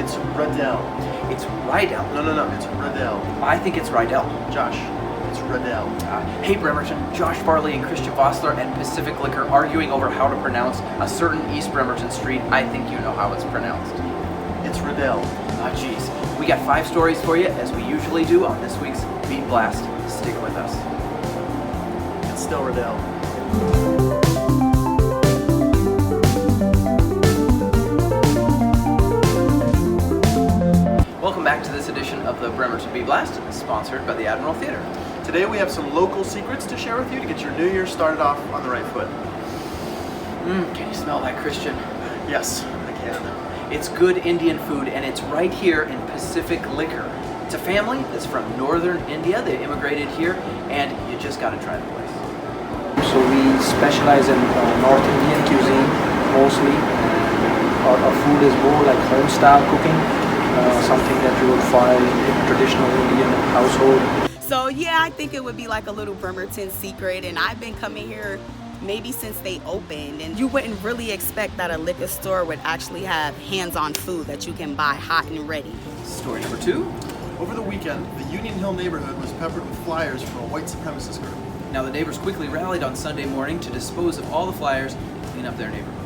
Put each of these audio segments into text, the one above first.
It's Riddell. It's Rydell. No, it's Riddell. I think it's Rydell. Josh, it's Riddell. Hey Bremerton, Josh Farley and Christian Vossler and Pacific Liquor arguing over how to pronounce a certain East Bremerton street. I think you know how it's pronounced. It's Riddell. Ah, geez. We got 5 stories for you, as we usually do on this week's Beat Blast. Stick with us. It's still Riddell. Welcome back to this edition of the Bremerton Beat Blast, sponsored by the Admiral Theater. Today we have some local secrets to share with you to get your new year started off on the right foot. Can you smell that, Christian? Yes, I can. It's good Indian food, and it's right here in Pacific Liquor. It's a family that's from northern India. They immigrated here, and you just got to try the place. So we specialize in North Indian cuisine mostly. Our food is more like home-style cooking, something that you would find in a traditional Indian household. So yeah, I think it would be like a little Bremerton secret, and I've been coming here maybe since they opened, and you wouldn't really expect that a liquor store would actually have hands-on food that you can buy hot and ready. Story number 2. Over the weekend, the Union Hill neighborhood was peppered with flyers from a white supremacist group. Now the neighbors quickly rallied on Sunday morning to dispose of all the flyers and clean up their neighborhood.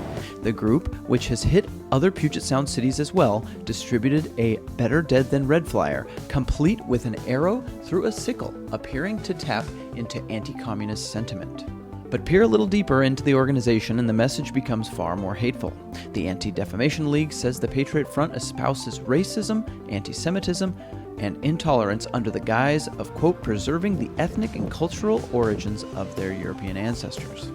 The group, which has hit other Puget Sound cities as well, distributed a Better Dead Than Red flyer, complete with an arrow through a sickle, appearing to tap into anti-communist sentiment. But peer a little deeper into the organization and the message becomes far more hateful. The Anti-Defamation League says the Patriot Front espouses racism, anti-Semitism, and intolerance under the guise of, quote, preserving the ethnic and cultural origins of their European ancestors.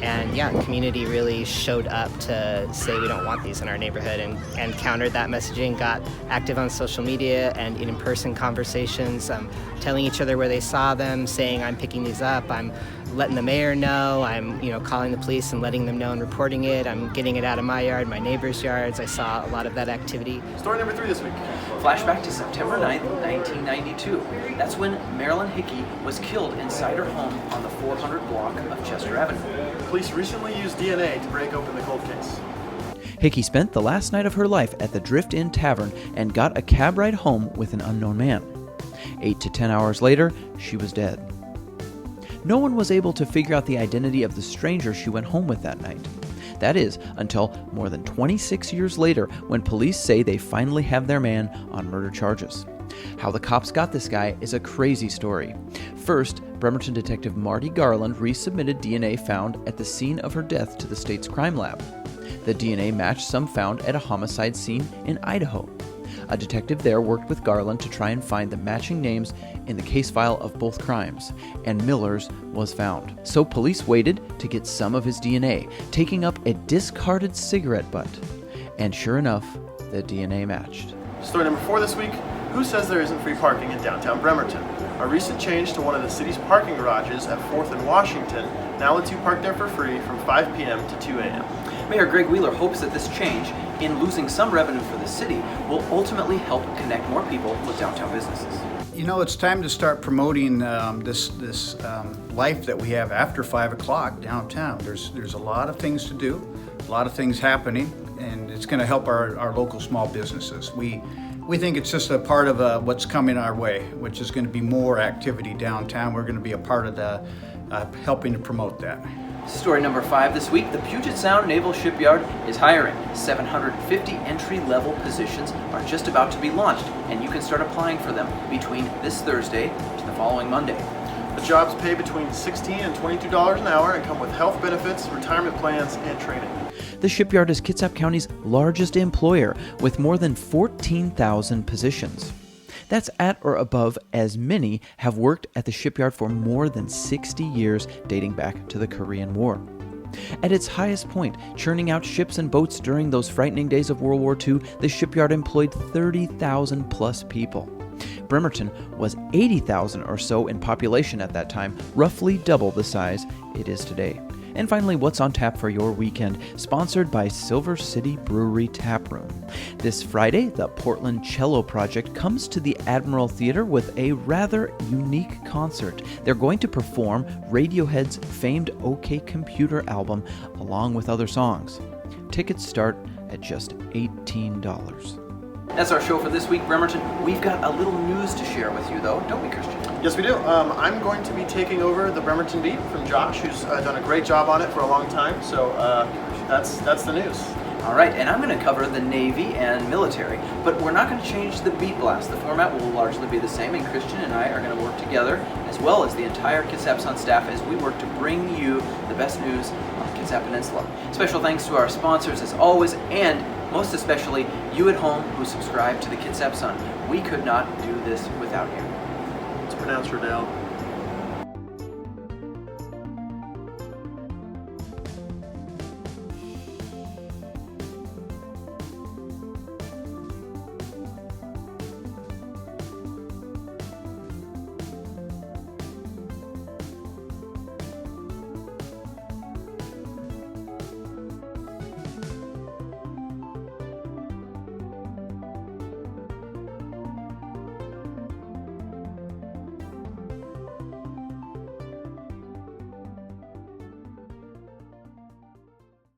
And yeah, the community really showed up to say we don't want these in our neighborhood and countered that messaging, got active on social media and in-person conversations, telling each other where they saw them, saying I'm picking these up, I'm letting the mayor know, I'm calling the police and letting them know and reporting it, I'm getting it out of my yard, my neighbors' yards. I saw a lot of that activity. Story number 3 this week. Flashback to September 9th, 1992. That's when Marilyn Hickey was killed inside her home on the 400 block of Chester Avenue. Police recently used DNA to break open the cold case. Hickey spent the last night of her life at the Drift Inn Tavern and got a cab ride home with an unknown man. 8 to 10 hours later, she was dead. No one was able to figure out the identity of the stranger she went home with that night. That is, until more than 26 years later, when police say they finally have their man on murder charges. How the cops got this guy is a crazy story. First, Bremerton detective Marty Garland resubmitted DNA found at the scene of her death to the state's crime lab. The DNA matched some found at a homicide scene in Idaho. A detective there worked with Garland to try and find the matching names in the case file of both crimes, and Miller's was found. So police waited to get some of his DNA, taking up a discarded cigarette butt. And sure enough, the DNA matched. Story number 4 this week. Who says there isn't free parking in downtown Bremerton? A recent change to one of the city's parking garages at 4th and Washington now lets you park there for free from 5 p.m. to 2 a.m. Mayor Greg Wheeler hopes that this change, in losing some revenue for the city, will ultimately help connect more people with downtown businesses. You know, it's time to start promoting this life that we have after 5 o'clock downtown. There's a lot of things to do, a lot of things happening, and it's going to help our local small businesses. We think it's just a part of what's coming our way, which is going to be more activity downtown. We're going to be a part of the helping to promote that. Story number 5 this week. The Puget Sound Naval Shipyard is hiring. 750 entry-level positions are just about to be launched, and you can start applying for them between this Thursday to the following Monday. The jobs pay between $16 and $22 an hour and come with health benefits, retirement plans, and training. The Shipyard is Kitsap County's largest employer, with more than 14,000 positions. That's at or above as many have worked at the shipyard for more than 60 years, dating back to the Korean War. At its highest point, churning out ships and boats during those frightening days of World War II, the shipyard employed 30,000 plus people. Bremerton was 80,000 or so in population at that time, roughly double the size it is today. And finally, what's on tap for your weekend? Sponsored by Silver City Brewery Tap Room. This Friday, the Portland Cello Project comes to the Admiral Theater with a rather unique concert. They're going to perform Radiohead's famed OK Computer album along with other songs. Tickets start at just $18. That's our show for this week, Bremerton. We've got a little news to share with you, though, don't we, Christian? Yes, we do. I'm going to be taking over the Bremerton beat from Josh, who's done a great job on it for a long time. So that's the news. All right, and I'm going to cover the Navy and military, but we're not going to change the beat blast. The format will largely be the same, and Christian and I are going to work together, as well as the entire Kitsap Sun staff, as we work to bring you the best news on the Kitsap Peninsula. Special thanks to our sponsors, as always, and most especially you at home who subscribe to the Kitsap Sun. We could not do this without you. It's pronounced Riddell.